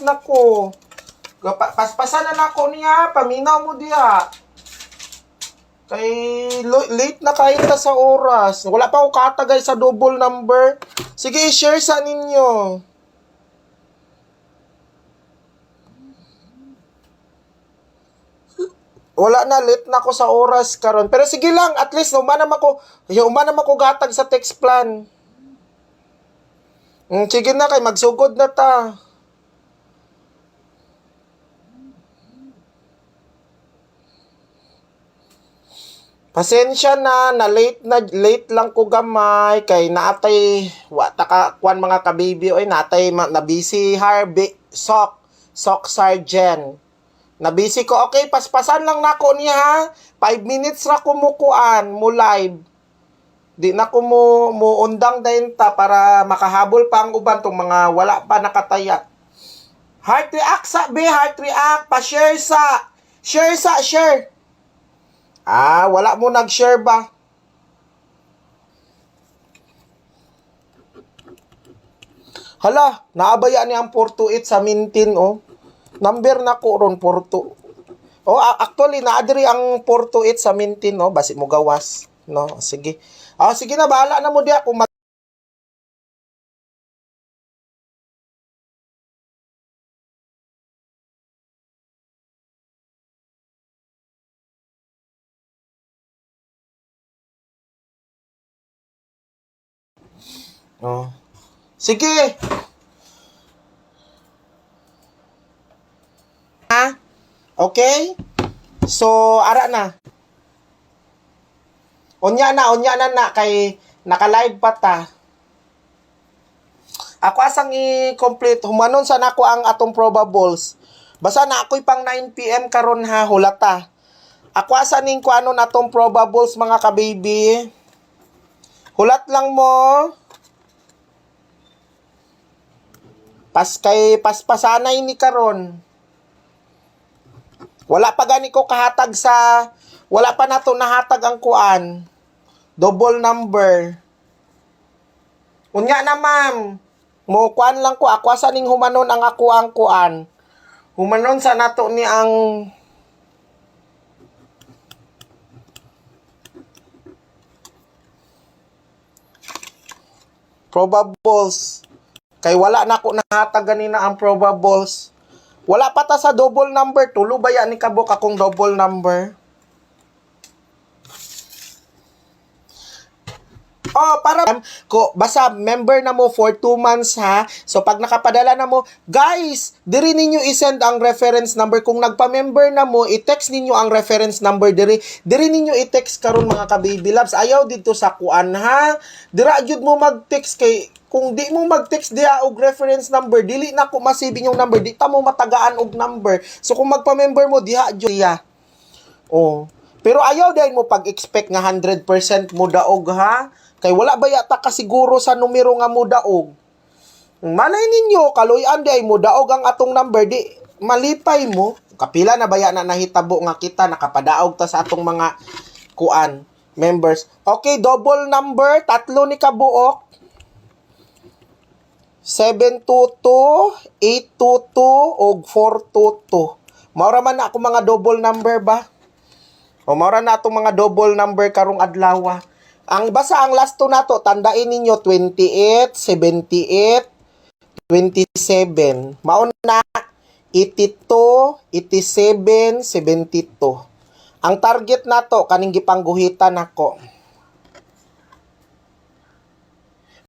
nako. Paspasan na nako niya, paminaw mo diha. Kay late na kayo ta sa oras. Wala pa ako katagay sa double number. Sige, i-share sa ninyo. Wala na, late na ako sa oras karon. Pero sige lang, at least umanam ako gatag sa text plan. Sige na kay magsugod na ta. Pasensya na late lang ko gamay kay naatay kuan mga kabibi oy natay na busy sok sergeant. Na busy ko, okay, paspasan lang nako niya ha. 5 minutes ra ko mo kuan mo live. Di na ko mo undang dayon ta para makahabol pa ang uban tong mga wala pa nakataya. Heart react sa heart react pa-share sa share. Wala mo nag-share ba? Hala, naabaya ni ang 428 sa Mintin, oh. Number na ko ron, 42. Oh, actually, naadiri ang 428 sa Mintin, no? Basi mo gawas, no? Sige. Sige na, bahala na mo diya kung Sige. Okay? So, ara na. Onya na kay naka-live pa ta. Ako asang i-complete humanon sa nako ang atong probables. Basta na ako'y pang 9 PM karon ha, hulata. Ako asa ning kuanon atong probables mga ka-baby. Hulat lang mo. Paspasanay ni karon. Wala pa gani ko kahatag wala pa nato nahatag ang kuan. Double number. Unya na ma'am. Mo kuan lang ko, ako asa ning humanon ang ako ang kuan. Humanon sa nato ni ang probables. Kay wala na ko nahatag ganina ang probables. Wala pa ta sa double number. Tulo ba yan ni kabok akong double number? Para basta member na mo for 2 months ha. So pag nakapadala na mo, guys, diri ninyo i-send ang reference number. Kung nagpa-member na mo, i-text ninyo ang reference number diri. Diri ninyo i-text karon mga ka-baby loves. Ayaw dito sa kuan ha. Dira jud mo mag-text kay kung di mo mag-text diha og reference number, dili na ko masibing yung number, di ta mo matagaan og number. So kung magpa-member mo diha jud ya. Pero ayaw dahil mo pag-expect nga 100% mo daog ha. Kay wala ba yata kasiguro sa numero nga mo daog. Malay ninyo, kaluyan di ay mo daog ang atong number, di malipay mo. Kapila na baya na nahitabo nga kita, nakapadaog ta sa atong mga kuan, members. Okay, double number, 3 ni kabuok. 722, 822, o 422. Maura man na ako mga double number ba? Maura na itong mga double number karong adlaw. Basta ang last two na to, tandain ninyo 28, 78, 27. Mauna 82, 87, 72. Ang target na to, kaning gipangguhitan ako.